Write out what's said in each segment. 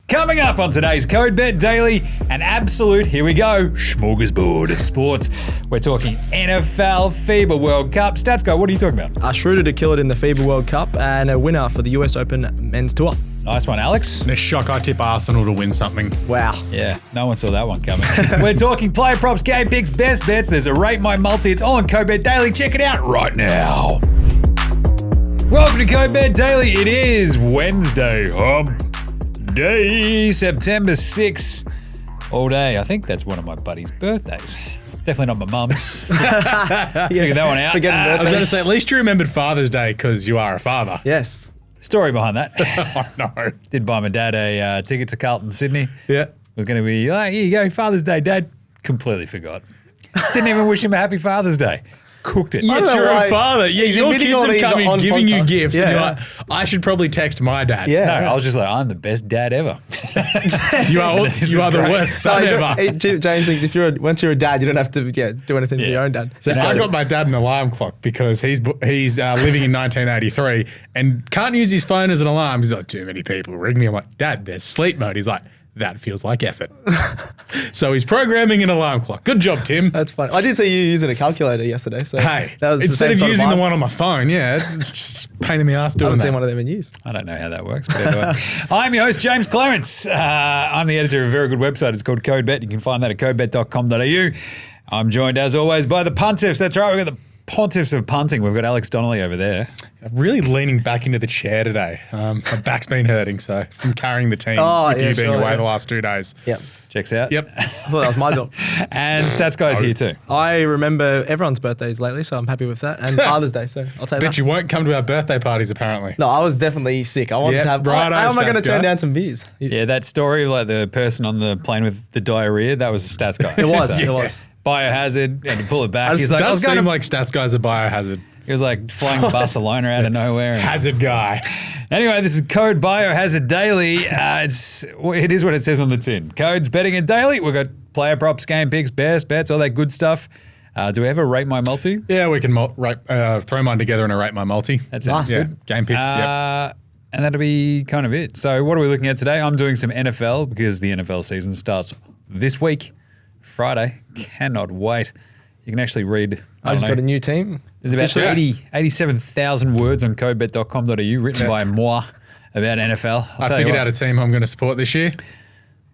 Coming up on today's Code Bet Daily, an absolute, here we go, smorgasbord of sports. We're talking NFL, FIBA World Cup. Stats guy, what are you talking about? Schroeder to kill it in the FIBA World Cup and a winner for the US Open Men's Tour. Nice one, Alex. In a shock, I tip Arsenal to win something. Wow. Yeah, no one saw that one coming. We're talking player props, game picks, best bets. There's a Rate My Multi. It's all on Code Bet Daily. Check it out right now. Welcome to Code Bet Daily. It is Wednesday, Day, September 6th, all day. I think that's one of my buddy's birthdays. Definitely not my mum's. Figure that one out. I was going to say, at least you remembered Father's Day because you are a father. Yes. Story behind that. Oh, no. Did buy my dad a ticket to Carlton, Sydney. Yeah. Was going to be, here you go, Father's Day, Dad. Completely forgot. Didn't even wish him a happy Father's Day. Cooked it. Yeah, you're a father. Yeah, your admitting kids all have these come in on giving you podcast. gifts. Yeah, And you're yeah. like, I should probably text my dad. Yeah. No, I was just like, I'm the best dad ever. You are the great. worst son ever. James thinks once you're a dad, you don't have to do anything for your own dad. So I got my dad an alarm clock because he's living in 1983 and can't use his phone as an alarm. He's like, too many people ring me. I'm like, Dad, there's sleep mode. He's like, that feels like effort. So he's programming an alarm clock. Good job, Tim. That's funny. I did see you using a calculator yesterday. So Hey, that was instead the of same using sort the of one on my phone, it's just a pain in the ass I doing haven't seen that. one of them in years. I don't know how that works, but anyway. I'm your host, Jaymz Clements. I'm the editor of a very good website. It's called CodeBet. You can find that at codebet.com.au. I'm joined, as always, by the Pontiffs. That's right, we've got the Pontiffs of punting. We've got Alex Donnelly over there. I'm really leaning back into the chair today. My back's been hurting, so from carrying the team with you being away the last 2 days. Yep. Checks out. Yep. I thought that was my job. And Stats Guy's here too. I remember everyone's birthdays lately, so I'm happy with that. And Father's Day, so I'll take Bet that. you won't come to our birthday parties, apparently. No, I was definitely sick. I wanted Yeah, to have. righto, How am I going to Stats turn guy. down some beers? Yeah, that story of like the person on the plane with the diarrhea, that was the Stats Guy. It was. So, It was. Biohazard, had to pull it back. It He's like, I was does going seem to, like Stats Guy's a biohazard. he was like flying to Barcelona out of nowhere. And, Hazard guy. anyway, this is Code Biohazard Daily. It is what it says on the tin. Codes betting and daily. We've got player props, game picks, best bets, all that good stuff. Do we ever rate my multi? Yeah, we can throw mine together and rate my multi. That's it. Nice. Yeah, game picks, yep. And that'll be kind of it. So what are we looking at today? I'm doing some NFL because the NFL season starts this week, Friday. Cannot wait. You can actually read. I just got a new team. There's about 87,000 words on codebet.com.au written by moi about NFL. I figured out a team I'm going to support this year.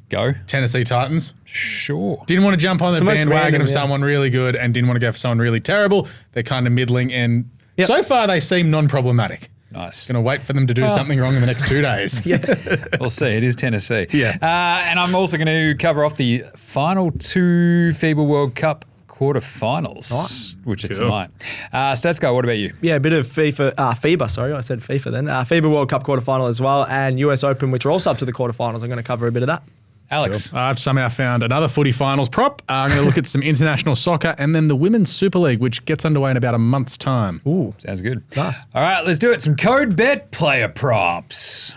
Go. Tennessee Titans. Sure. Didn't want to jump on the most bandwagon random, of yeah. someone really good and didn't want to go for someone really terrible. They're kind of middling and so far they seem non-problematic. Nice. Going to wait for them to do something wrong in the next 2 days. We'll see. It is Tennessee. Yeah. And I'm also going to cover off the final 2 FIBA World Cup quarterfinals, which are tonight. Stats Guy, what about you? Yeah, a bit of FIBA, sorry, I said FIFA then. FIBA World Cup quarterfinal as well, and US Open, which are also up to the quarterfinals. I'm going to cover a bit of that. Alex. I've somehow found another footy finals prop. I'm going to look at some international soccer and then the Women's Super League, which gets underway in about a month's time. Ooh, Sounds good. nice. All right, let's do it. Some Code Bet player props.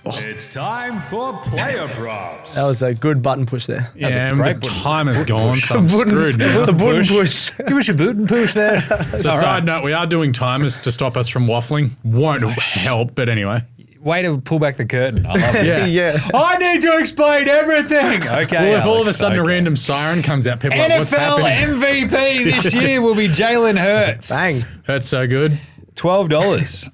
It's time for player props. That was a good button push there. was a Yeah, great the button. time has gone, so I'm screwed now. The button push. Give us a boot and push there. So side note, we are doing timers to stop us from waffling. Won't help, but anyway. Way to pull back the curtain. I love it. Yeah. Yeah. I need to explain everything. Okay. Well, if all of a Alex, sudden a okay. random siren comes out, people are like, what's NFL happening? MVP this year will be Jalen Hurts. Bang. Hurts so good. $12.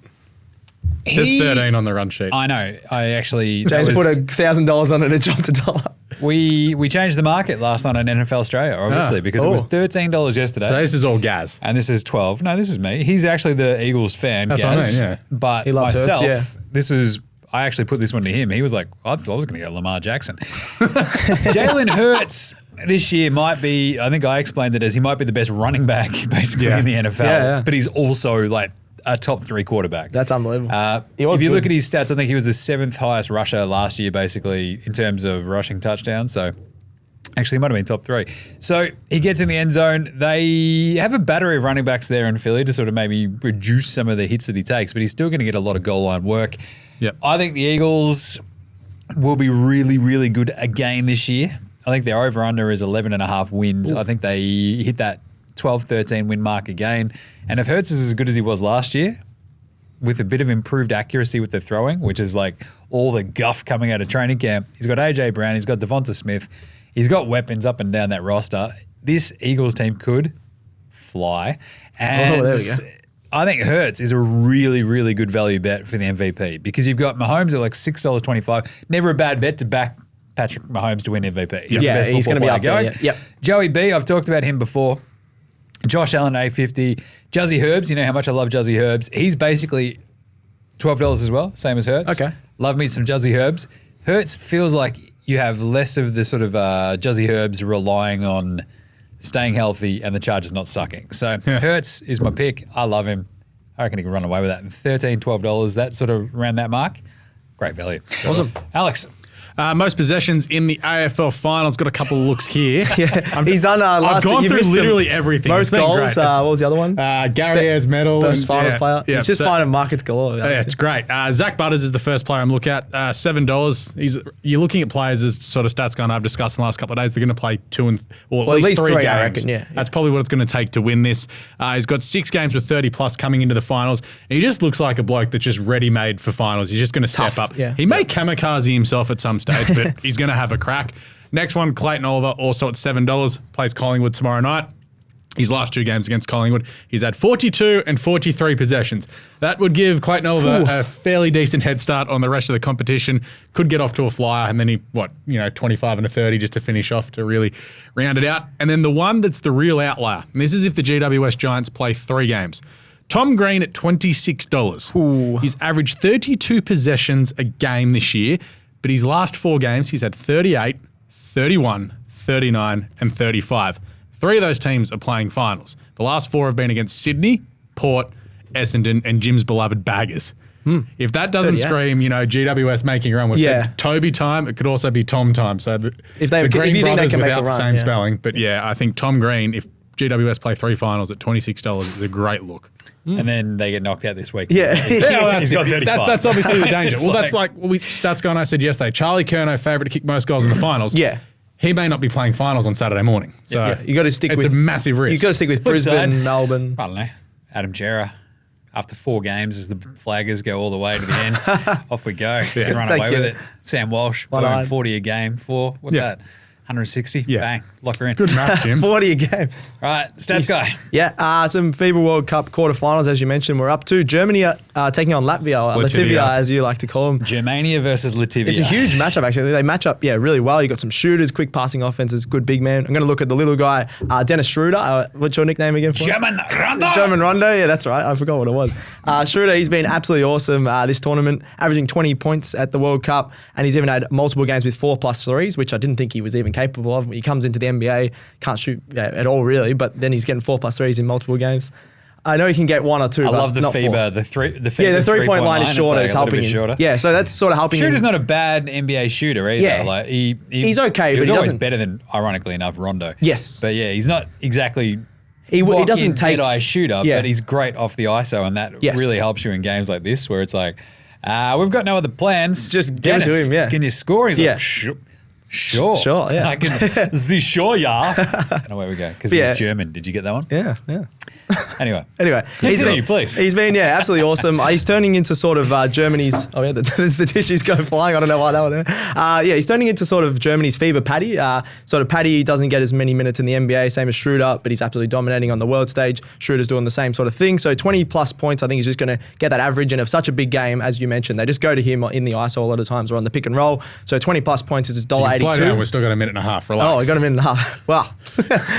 It says 13 on the run sheet. I know. I actually James put $1,000 on it, it jumped $1. we changed the market last night on NFL Australia, obviously, because it was $13 yesterday. So this is all Gaz. And this is 12. No, this is me. He's actually the Eagles fan. That's Gaz, what I mean, yeah. But He loves myself, Hurts, yeah. I actually put this one to him. He was like, I thought I was going to go Lamar Jackson. Jalen Hurts this year might be, I think I explained it as he might be the best running back basically in the NFL. Yeah. But he's also like a top 3 quarterback. That's unbelievable. If you look at his stats, I think he was the 7th highest rusher last year, basically, in terms of rushing touchdowns. So actually, he might have been top 3. So he gets in the end zone. They have a battery of running backs there in Philly to sort of maybe reduce some of the hits that he takes, but he's still going to get a lot of goal line work. Yep. I think the Eagles will be really, really good again this year. I think their over-under is 11.5 wins. Ooh. I think they hit that 12-13 win mark again. And if Hurts is as good as he was last year, with a bit of improved accuracy with the throwing, which is like all the guff coming out of training camp. He's got AJ Brown. He's got Devonta Smith. He's got weapons up and down that roster. This Eagles team could fly. And there we go. I think Hurts is a really, really good value bet for the MVP because you've got Mahomes at like $6.25. Never a bad bet to back Patrick Mahomes to win MVP. He's the best he's going to be football up player there. going. Yep. Joey B, I've talked about him before. Josh Allen, $8.50. Juzzy Herbs, you know how much I love Juzzy Herbs. He's basically $12 as well, same as Hurts. Okay. Love me some Juzzy Herbs. Hurts feels like you have less of the sort of Juzzy Herbs relying on staying healthy and the Chargers not sucking. So Hurts is my pick. I love him. I reckon he can run away with that. And $13, $12, that sort of around that mark. Great value. Awesome. Alex. Most possessions in the AFL Finals. Got a couple of looks here. He's done I've gone through literally everything. Most goals. What was the other one? Gary Ayres medal. Best finals player. Yeah, He's just finding markets galore. Yeah, it's great. Zach Butters is the first player I'm looking at. $7. You're looking at players as sort of stats gone I've discussed in the last couple of days. They're going to play at least three games. I reckon, yeah. That's probably what it's going to take to win this. He's got 6 games with 30 plus coming into the finals. And he just looks like a bloke that's just ready-made for finals. He's just going to step up. Yeah. He may kamikaze himself at some stage, but he's going to have a crack. Next one, Clayton Oliver, also at $7, plays Collingwood tomorrow night. His last 2 games against Collingwood, he's had 42 and 43 possessions. That would give Clayton Oliver a fairly decent head start on the rest of the competition. Could get off to a flyer, and then 25 and a 30 just to finish off to really round it out. And then the one that's the real outlier, and this is if the GWS Giants play 3 games. Tom Green at $26. Ooh. He's averaged 32 possessions a game this year, but his last 4 games, he's had 38, 31, 39, and 35. 3 of those teams are playing finals. The last 4 have been against Sydney, Port, Essendon, and Jim's beloved Baggers. If that doesn't scream, GWS making a run, we've said Toby time, it could also be Tom time. So the Green brothers without the same spelling. But I think Tom Green, if GWS play 3 finals at $26, is a great look. And then they get knocked out this week. Yeah. He's got 35. That's obviously the danger. That's like Stats Guy and I said yesterday. Charlie Curnow, favourite to kick most goals in the finals. Yeah. He may not be playing finals on Saturday morning. So you got to stick with. It's a massive risk. You got to stick with Brisbane, Melbourne. I don't know. Adam Chera. After 4 games, as the flaggers go all the way to the end, off we go. You can run away with it. Sam Walsh, 40 a game for, what's that? 160? Yeah. Bang. Lock her in. Good math, Jim. 40 a game. All right, stats guy. Yeah, some FIBA World Cup quarterfinals, as you mentioned, we're up to. Germany taking on Latvia, Latvia, as you like to call them. Germania versus Latvia. It's a huge matchup, actually. They match up, really well. You got some shooters, quick passing offenses, good big man. I'm going to look at the little guy, Dennis Schroeder. What's your nickname again? German Rondo. German Rondo. Yeah, that's right. I forgot what it was. Schroeder, he's been absolutely awesome this tournament, averaging 20 points at the World Cup, and he's even had multiple games with 4+3s, which I didn't think he was even capable of. He comes into the NBA, can't shoot at all really, but then he's getting 4+3s in multiple games. I know he can get 1 or 2. I but love the not FIBA. 4. The three-point line is shorter. It's helping him. Shorter. Yeah, so that's sort of helping him. Schroeder's not a bad NBA shooter either. Yeah. Like he's okay, he but was he always doesn't. better than, ironically enough, Rondo. Yes. But yeah, he's not exactly. He doesn't take dead-eye shooter, but he's great off the ISO, and that really helps you in games like this where it's like, we've got no other plans. Just Dennis, give it to him. Yeah. Can you score? He's like, Sure. Yeah. I can. Sure, yeah. And away we go. Because he's German. Did you get that one? Yeah. Anyway. Please. He's been, absolutely awesome. He's turning into sort of Germany's. Oh, yeah, the tissues go flying. I don't know why that was there. He's turning into sort of Germany's FIBA Paddy. Sort of Paddy doesn't get as many minutes in the NBA, same as Schroeder, but he's absolutely dominating on the world stage. Schroeder's doing the same sort of thing. So 20+ points, I think he's just going to get that average. And of such a big game, as you mentioned, they just go to him in the ISO a lot of times or on the pick and roll. So 20+ points is $1.82. Slow down, we've still got a minute and a half. Relax. Oh, we got a minute and a half. Wow.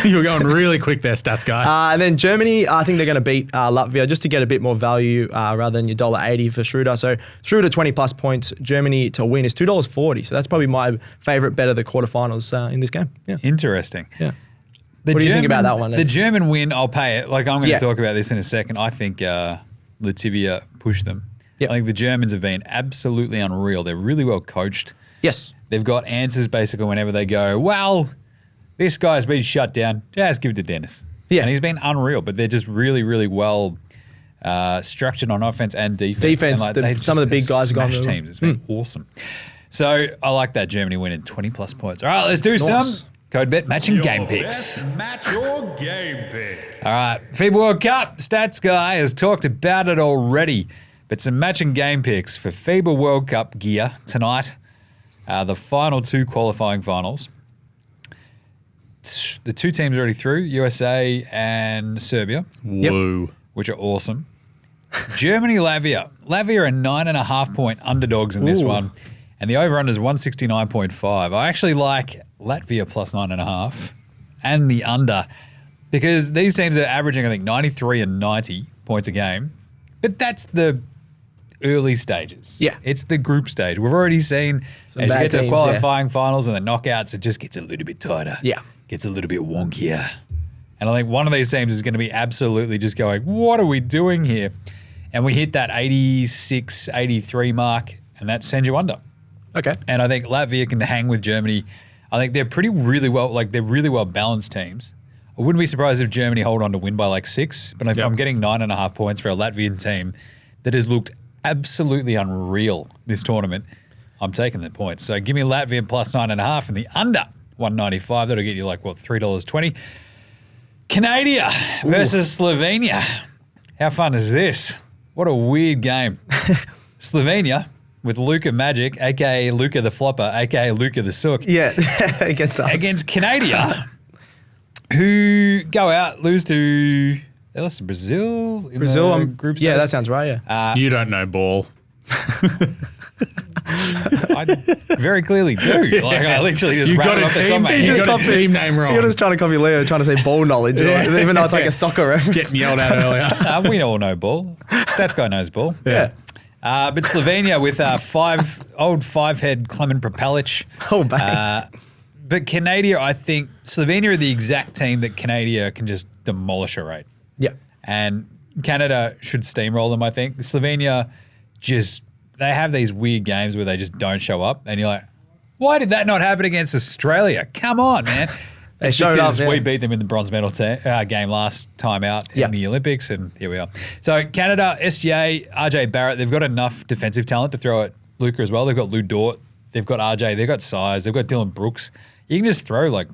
You were going really quick there, stats guy. And then Germany, I think they're going to beat Latvia just to get a bit more value rather than your $1.80 for Schroeder. So Schroeder 20+ points, Germany to win is $2.40. So that's probably my favourite bet of the quarterfinals in this game. Yeah. Interesting. Yeah. What do you think about that one? The German win, I'll pay it. Like I'm going to talk about this in a second. I think Latvia pushed them. Yep. I think the Germans have been absolutely unreal. They're really well coached. Yes. They've got answers basically whenever they go, well, this guy's been shut down. Just give it to Dennis. Yeah. And he's been unreal, but they're just really, really well structured on offense and defense. And some of the big guys have gone teams. It's been awesome. So I like that Germany winning 20+ points. All right, let's do some Code Bet matching game picks. Match your game pick. All right, FIBA World Cup. Stats guy has talked about it already. But some matching game picks for FIBA World Cup gear tonight. The final 2 qualifying finals. The 2 teams already through, USA and Serbia. Whoa. Which are awesome. Germany, Latvia. Latvia are 9.5 point underdogs in this one. And the over-under is 169.5. I actually like Latvia plus 9.5 and the under because these teams are averaging, I think, 93 and 90 points a game. But that's the early stages. Yeah. It's the group stage. We've already seen as you get to the qualifying finals and the knockouts, it just gets a little bit tighter. Yeah. Gets a little bit wonkier. And I think one of these teams is going to be absolutely just going, what are we doing here? And we hit that 86, 83 mark, and that sends you under. Okay. And I think Latvia can hang with Germany. I think they're really well balanced teams. I wouldn't be surprised if Germany hold on to win by like 6, but if I'm getting 9.5 points for a Latvian team that has looked absolutely unreal this tournament, I'm taking the points. So give me Latvian plus 9.5 and the under 195. That'll get you like, what, $3.20. Canada versus Slovenia. How fun is this? What a weird game. Slovenia with Luka Magic, a.k.a. Luka the Flopper, a.k.a. Luka the Sook. Yeah, against us. Against Canada, who go out, lose to Brazil in the group stage. Yeah, that sounds right, yeah. You don't know ball. I very clearly do. Like, I literally just rattled off the top of my head. You got a team name wrong. You're just trying to copy Leo, trying to say ball knowledge, even though it's like a soccer reference. Getting yelled at earlier. We all know ball. Stats guy knows ball. Yeah. But Slovenia with old five-head Clement Propelic. Oh, back. But Canada, I think Slovenia are the exact team that Canada can just demolish a rate. Yeah. And Canada should steamroll them, I think. Slovenia they have these weird games where they just don't show up. And you're like, why did that not happen against Australia? Come on, man. They showed up. We beat them in the bronze medal game last time out in the Olympics, and here we are. So Canada, SGA, RJ Barrett, they've got enough defensive talent to throw at Luka as well. They've got Lou Dort, they've got RJ, they've got size, they've got Dylan Brooks. You can just throw like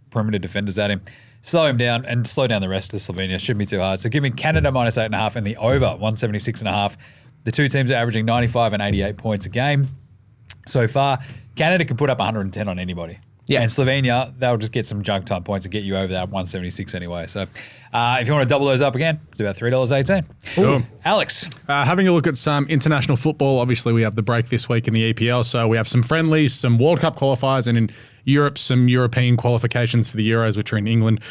perimeter defenders at him, slow him down, and slow down the rest of Slovenia. Shouldn't be too hard. So give me Canada minus 8.5 and the over 176.5. The two teams are averaging 95 and 88 points a game so far. Canada can put up 110 on anybody. Yeah. And Slovenia, they'll just get some junk time points and get you over that 176 anyway. So if you want to double those up again, it's about $3.18. Cool. Alex. Having a look at some international football, obviously we have the break this week in the EPL, so we have some friendlies, some World Cup qualifiers, and in Europe, some European qualifications for the Euros, which are in England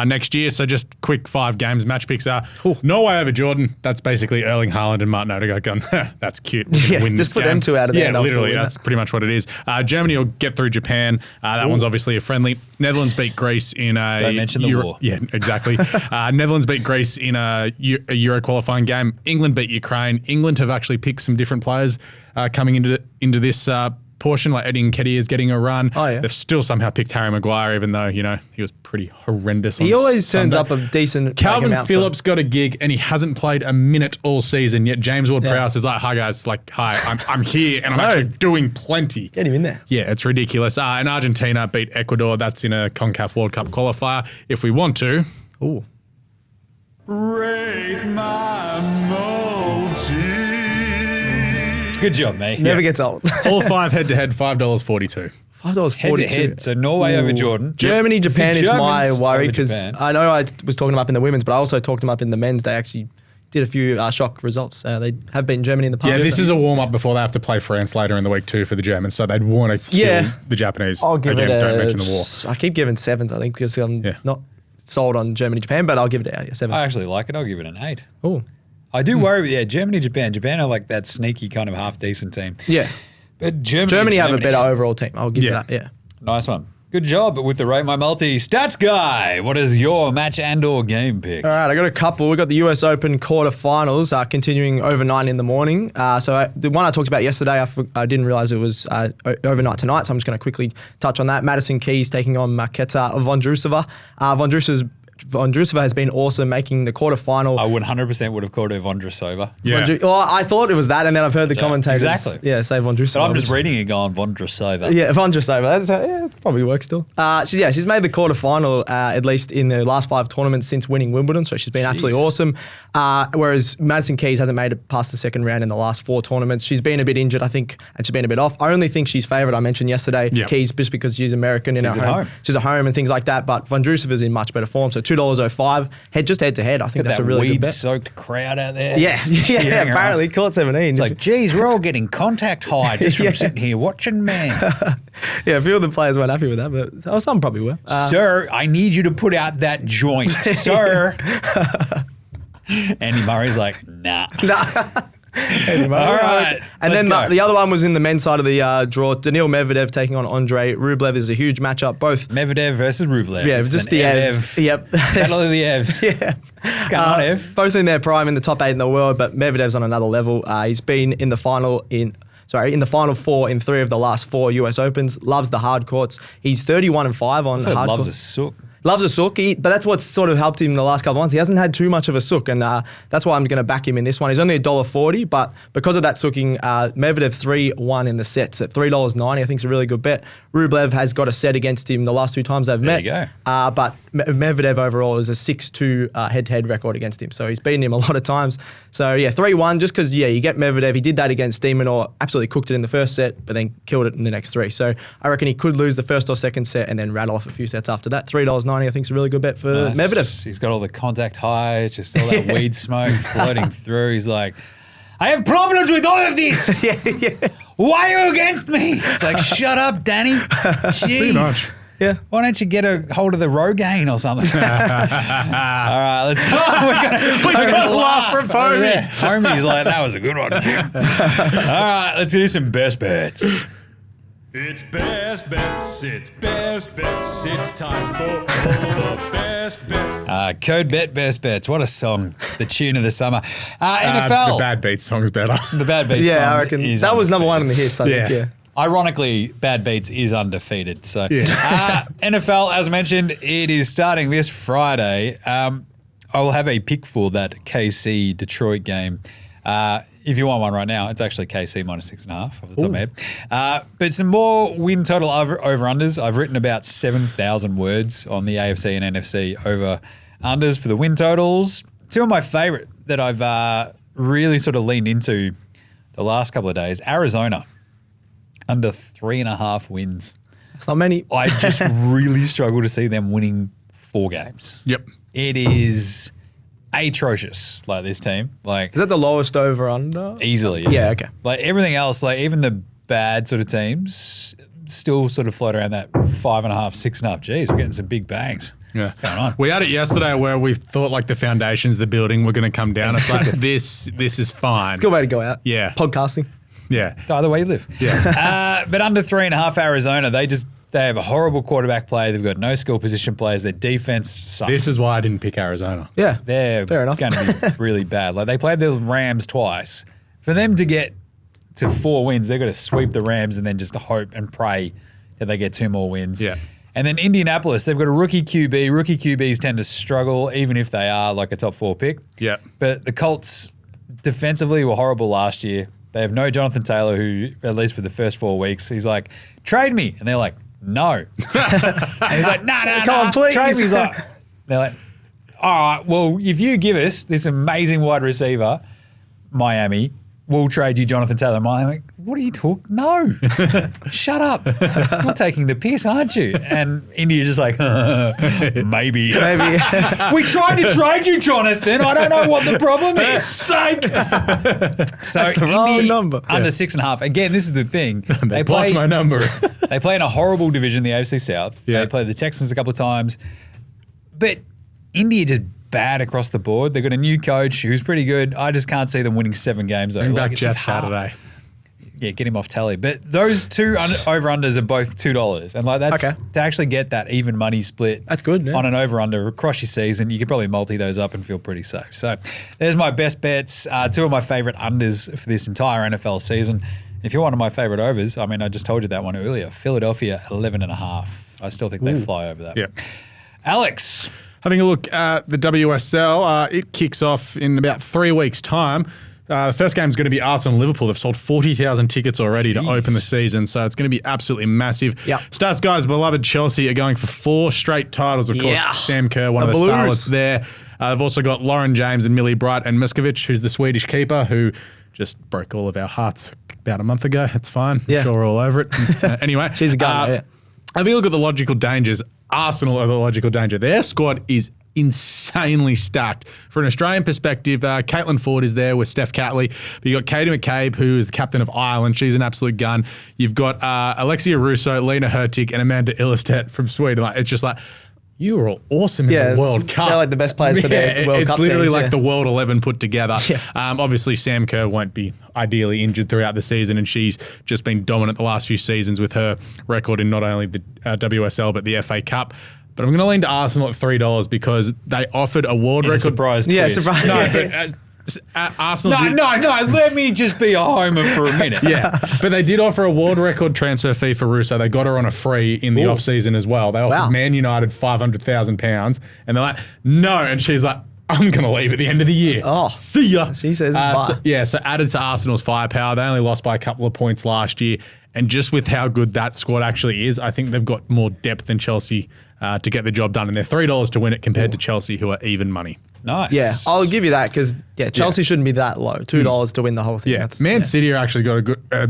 next year. So just quick 5 games. Match picks are Norway over Jordan. That's basically Erling Haaland and Martin Odegaard going, that's cute. Win just this put game. them two out of there. Yeah, literally. That's pretty much what it is. Germany will get through Japan. That one's obviously a friendly. Netherlands beat Greece in a... Don't mention the war. Yeah, exactly. Netherlands beat Greece in a Euro qualifying game. England beat Ukraine. England have actually picked some different players coming into this portion, like Eddie Nketiah is getting a run. Oh, yeah. They've still somehow picked Harry Maguire, even though, he was pretty horrendous on He always Sunday. turns up a decent Calvin amount Phillips got a gig and he hasn't played a minute all season, yet James Ward-Prowse is like, hi guys, like, hi, I'm here and I'm actually doing plenty. Get him in there. Yeah, it's ridiculous. And Argentina beat Ecuador. That's in a CONCACAF World Cup qualifier. If we want to... Ooh. Rate my multi. Good job, mate. Never gets old. All 5 head-to-head, $5.42. $5.42. Head-to-head. So Norway over Jordan. Germany, Japan is my Germans worry over because Japan. I know I was talking them up in the women's, but I also talked them up in the men's. They actually did a few shock results. They have beaten Germany in the past. Yeah, this is a warm-up before they have to play France later in the week too for the Germans, so they'd want to kill the Japanese. I'll give Again, it don't mention the war. I keep giving 7s, I think, because I'm not sold on Germany, Japan, but I'll give it a 7. I actually like it. I'll give it an 8. Oh. I do worry, Germany, Japan. Japan are like that sneaky kind of half-decent team. Yeah. But Germany have a better overall team. I'll give you that, yeah. Nice one. Good job. But with the Rate My Multi Stats Guy, what is your match and/or game pick? All right, I got a couple. We got the US Open quarterfinals continuing overnight in the morning. The one I talked about yesterday, I didn't realize it was overnight tonight, so I'm just going to quickly touch on that. Madison Keys taking on Marketa Vondrousova. Vondrousova's Vondrousova has been awesome, making the quarterfinal. I 100% would have called her Vondrousova. Yeah. Well, I thought it was that, and then I've heard the commentators. Exactly. Yeah, say Vondrousova. But I'm just reading it going Vondrousova. Yeah, Vondrousova. That's it probably works still. She's made the quarterfinal at least in the last 5 tournaments since winning Wimbledon, so she's been absolutely awesome. Whereas Madison Keys hasn't made it past the second round in the last 4 tournaments. She's been a bit injured, I think, and she's been a bit off. I only think she's favourite. I mentioned yesterday, Keys, just because she's American in her home. She's at home and things like that. But Vondrousova's in much better form. So $2.05 head to head. I think that's a really good bet. Weed-soaked crowd out there. Yeah, apparently court 17. It's like, geez, we're all getting contact high just from sitting here watching, man. Yeah, a few of the players weren't happy with that, but some probably were. Sir, I need you to put out that joint, sir. Andy Murray's like, nah. All right. And then the other one was in the men's side of the draw. Daniil Medvedev taking on Andrei Rublev. This is a huge matchup. Both Medvedev versus Rublev. Yeah, it was just the Evs. Yep. Battle of the Evs. Yeah. What's going on, Ev? Both in their prime, in the top 8 in the world, but Medvedev's on another level. He's been in the final in the final 4 in 3 of the last 4 US Opens. Loves the hard courts. He's 31-5 on hard loves courts. a sook. Loves a sook, but that's what's sort of helped him in the last couple of months. He hasn't had too much of a sook, and that's why I'm going to back him in this one. He's only $1.40, but because of that sooking, Medvedev 3-1 in the sets at $3.90. I think is a really good bet. Rublev has got a set against him the last 2 times they've met. There you go. But Medvedev overall is a 6-2 head-to-head record against him, so he's beaten him a lot of times. So yeah, 3-1 just because you get Medvedev. He did that against Demonor, absolutely cooked it in the first set, but then killed it in the next 3. So I reckon he could lose the first or second set and then rattle off a few sets after that. $3.90 I think is a really good bet for Medvedev. He's got all the contact high, just all that weed smoke floating through. He's like, I have problems with all of this. yeah. Why are you against me? It's like, shut up, Danny. Jeez. Yeah. Why don't you get a hold of the Rogaine or something? All right, let's go. We're gonna laugh from Homie. Yeah. Homie's like, that was a good one, Jim. All right, let's do some best bets. It's best bets, it's best bets, it's time for all the best bets. Code bet best bets. What a song. The tune of the summer. NFL. The Bad Beats song's better. The Bad Beats song. Yeah, I reckon that was number 1 in the hits, I think, yeah. Ironically, Bad Beats is undefeated. So, NFL, as mentioned, it is starting this Friday. I will have a pick for that KC Detroit game. If you want one right now, it's actually KC minus 6.5 off the top of my head. But some more win total over-unders. I've written about 7,000 words on the AFC and NFC over-unders for the win totals. 2 of my favourite that I've really sort of leaned into the last couple of days. Arizona, under 3.5 wins. That's not many. I just really struggle to see them winning 4 games. Yep. It is atrocious, like this team. Like, is that the lowest over under? Easily. Yeah, okay. Like everything else, like even the bad sort of teams still sort of float around that 5.5, 6.5. Geez, we're getting some big bangs. Yeah. What's going on? We had it yesterday where we thought like the foundations of the building were going to come down. It's like, this is fine. It's a good way to go out. Yeah. Podcasting. Yeah. Either way you live. Yeah. But under 3.5 Arizona, they have a horrible quarterback play. They've got no skill position players. Their defense sucks. This is why I didn't pick Arizona. Yeah. They're fair enough. going to be really bad. Like they played the Rams twice. For them to get to 4 wins, they've got to sweep the Rams and then just hope and pray that they get 2 more wins. Yeah. And then Indianapolis, they've got a rookie QB. Rookie QBs tend to struggle, even if they are like a top 4 pick. Yeah. But the Colts defensively were horrible last year. They have no Jonathan Taylor, who, at least for the first 4 weeks, he's like, trade me. And they're like, no. And he's like, no, come on, please. Trade me. He's like, they're like, all right, well, if you give us this amazing wide receiver, Miami, we'll trade you Jonathan Taylor. I'm like, what are you talking? No. Shut up. You're taking the piss, aren't you? And India's just like, maybe. We tried to trade you, Jonathan. I don't know what the problem is. Sake. So That's the wrong number. Under 6.5. Again, this is the thing. They blocked my number. They play in a horrible division, the AFC South. Yeah. They play the Texans a couple of times. But India just bad across the board. They've got a new coach who's pretty good. I just can't see them winning 7 games. Bring back it's Jeff just hard. Saturday. Yeah, get him off tally. But those 2 over-unders are both $2. And like that's Okay. to actually get that even money split. That's good, yeah. On an over-under across your season. You could probably multi those up and feel pretty safe. So there's my best bets. 2 of my favorite unders for this entire NFL season. If you're one of my favorite overs, I mean, I just told you that one earlier. Philadelphia 11.5. I still think they fly over that. Yeah. Alex. Having a look at the WSL, it kicks off in about 3 weeks' time. The first game is going to be Arsenal-Liverpool. They've sold 40,000 tickets already to open the season, so it's going to be absolutely massive. Yep. Stats guys, beloved Chelsea are going for 4 straight titles. Of course, Sam Kerr, one of the starlets there. They've also got Lauren James and Millie Bright and Miskovic, who's the Swedish keeper, who just broke all of our hearts about a month ago. It's fine. I'm sure we're all over it. Anyway. She's a gunner, Having a look at the logical dangers, Arsenal are the logical danger. Their squad is insanely stacked. For an Australian perspective, Caitlin Ford is there with Steph Catley. But you've got Katie McCabe, who is the captain of Ireland. She's an absolute gun. You've got Alexia Russo, Lena Hurtig, and Amanda Ilestedt from Sweden. It's just like, you were all awesome in the World Cup. They're like the best players for the World Cup It's literally teams, like the World 11 put together. Yeah. Obviously, Sam Kerr won't be ideally injured throughout the season, and she's just been dominant the last few seasons with her record in not only the WSL but the FA Cup. But I'm going to lean to Arsenal at $3 because they offered a world record. Surprise twist. Yeah, surprise. No, but Arsenal. No, let me just be a homer for a minute. Yeah, but they did offer a world record transfer fee for Russo. They got her on a free in the off-season as well. They offered Man United £500,000, and they're like, no. And she's like, I'm going to leave at the end of the year. Oh, see ya. She says bye. So added to Arsenal's firepower. They only lost by a couple of points last year. And just with how good that squad actually is, I think they've got more depth than Chelsea to get the job done. And they're $3 to win it compared to Chelsea, who are even money. Nice. Yeah, I'll give you that because Chelsea shouldn't be that low. $2 to win the whole thing. Yeah, Man City are actually got a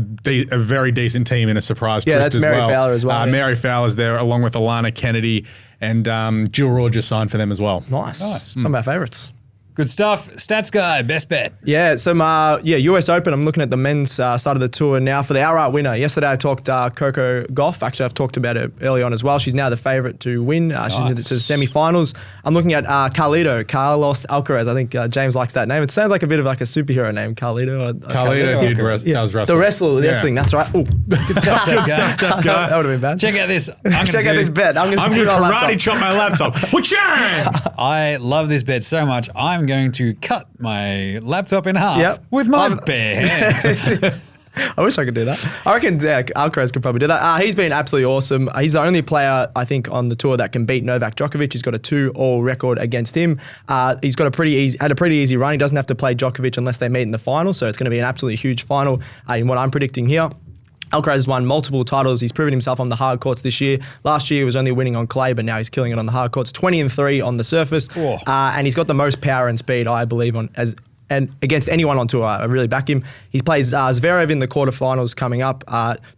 very decent team in a surprise twist that's as Mary well. Fowler as well. Mary Fowler's there along with Alana Kennedy, and Jill Rogers signed for them as well. Nice. Some of our favourites. Good stuff. Stats guy, best bet. Yeah, some US Open. I'm looking at the men's side of the tour now for the outright winner. Yesterday I talked Coco Gauff. Actually, I've talked about it early on as well. She's now the favourite to win. She's into the semi-finals. I'm looking at Carlos Alcaraz. I think James likes that name. It sounds like a bit of like a superhero name, Carlito. Carlito does wrestle. The wrestling. That's right. Oh, good stuff. Stats guy. That would have been bad. Check out this. Check out this bet. I'm going to karate chop my laptop. I love this bet so much. I'm going to cut my laptop in half with my bare hand. I wish I could do that. I reckon Alcaraz could probably do that. He's been absolutely awesome. He's the only player, I think, on the tour that can beat Novak Djokovic. He's got a 2-all record against him. He's got had a pretty easy run. He doesn't have to play Djokovic unless they meet in the final, so it's going to be an absolutely huge final in what I'm predicting here. Alcaraz has won multiple titles. He's proven himself on the hard courts this year. Last year he was only winning on clay, but now he's killing it on the hard courts. 20-3 on the surface. And he's got the most power and speed, I believe, and against anyone on tour. I really back him. He plays Zverev in the quarterfinals coming up.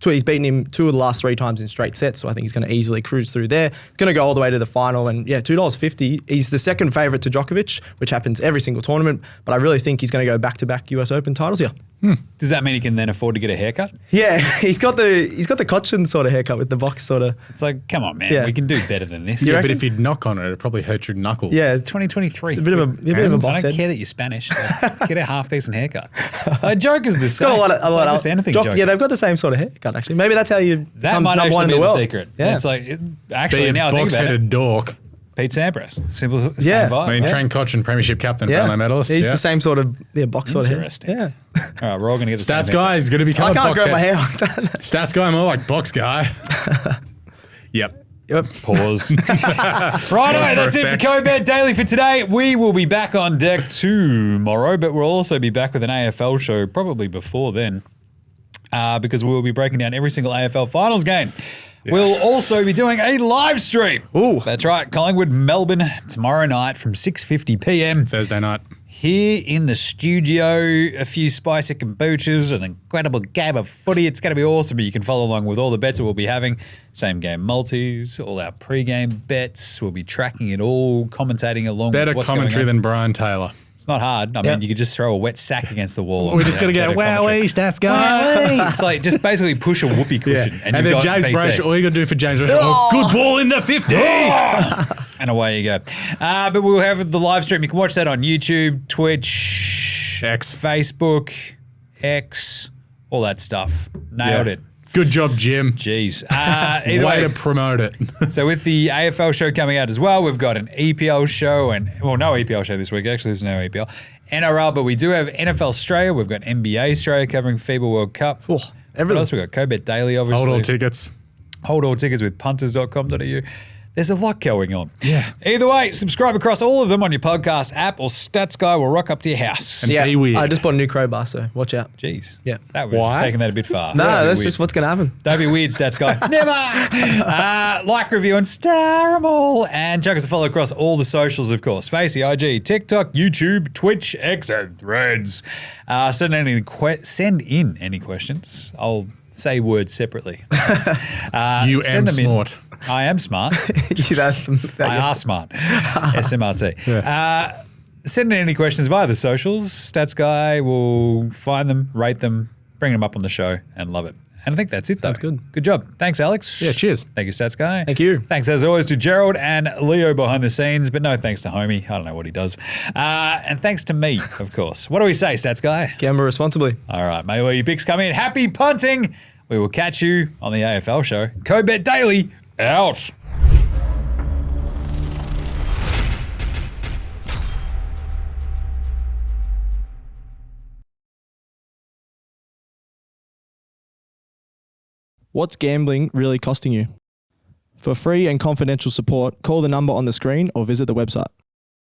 He's beaten him 2 of the last 3 times in straight sets, so I think he's going to easily cruise through there. He's going to go all the way to the final, and $2.50. He's the second favourite to Djokovic, which happens every single tournament, but I really think he's going to go back-to-back US Open titles here. Does that mean he can then afford to get a haircut? Yeah, he's got the Cochin sort of haircut with the box sort of. It's like, come on, man, we can do better than this. But if you'd knock on it, it'd probably hurt your knuckles. Yeah, it's 2023. It's a bit of a box I don't head. care that you're Spanish. Get a half-decent haircut. Joker's the same. Got a lot just anything. Joker. Yeah, they've got the same sort of haircut actually. Maybe that's how you that might number actually one in be the the world. secret. Yeah. It's like actually now I think about box-headed it. dork. Pete Sampras, same Yeah. vibe. I mean, Trent Cochin, premiership captain, Brownlow medalist. He's the same sort of box sort of head. Interesting. Yeah. All right, we're all going to get the Stats same guy is going to become I a can't box grow my head. hair like that. Stats guy, more like box guy. Yep. Pause. Righto, that's it for Co-Bet Daily for today. We will be back on deck tomorrow, but we'll also be back with an AFL show probably before then because we will be breaking down every single AFL Finals game. Yeah. We'll also be doing a live stream. Ooh. That's right, Collingwood, Melbourne, tomorrow night from 6:50 p.m. Thursday night. Here in the studio, a few spicy kombuchas, an incredible game of footy. It's going to be awesome, but you can follow along with all the bets that we'll be having. Same game multis, all our pre-game bets. We'll be tracking it all, commentating along Better with what's commentary going on. than Brian Taylor. It's not hard. I mean, you could just throw a wet sack against the wall. We're just going to go, wowee, stats guy. It's like just basically push a whoopee cushion. And then James Brayshaw, all you got to do for James Brayshaw, good ball in the 50. And away you go. But we'll have the live stream. You can watch that on YouTube, Twitch, X, Facebook, X, all that stuff. Nailed it. Good job, Jim. Jeez. Either way way to promote it. So with the AFL show coming out as well, we've got an EPL show no EPL show this week. Actually, there's no EPL. NRL, but we do have NFL Australia. We've got NBA Australia covering FIBA World Cup. Oh, what else we got? Co-Bet Daily, obviously. Hold all tickets. Hold all tickets with punters.com.au. There's a lot going on. Yeah. Either way, subscribe across all of them on your podcast app, or Stats Guy will rock up to your house. And be weird. I just bought a new crowbar, so watch out. Jeez. Yeah. That was Why? taking that a bit far. No, Don't be that's weird. just what's going to happen. Don't be weird, Stats Guy. Never! Like, review, and star them all. And chuck us a follow across all the socials, of course. Facey, IG, TikTok, YouTube, Twitch, X, and Threads. Send in any questions. I'll say words separately. You send am them in. smart. I am smart. I are smart. SMRT. Send in any questions via the socials. Stats Guy will find them, rate them, bring them up on the show, and love it. And I think that's it, though. That's good. Good job. Thanks, Alex. Yeah, cheers. Thank you, Stats Guy. Thank you. Thanks, as always, to Gerald and Leo behind the scenes, but no thanks to Homie. I don't know what he does. And thanks to me, of course. What do we say, Stats Guy? Gamble responsibly. All right, mate. Well, your picks come in. Happy punting. We will catch you on the AFL show. Co-Bet Daily, out. What's gambling really costing you? For free and confidential support, call the number on the screen or visit the website.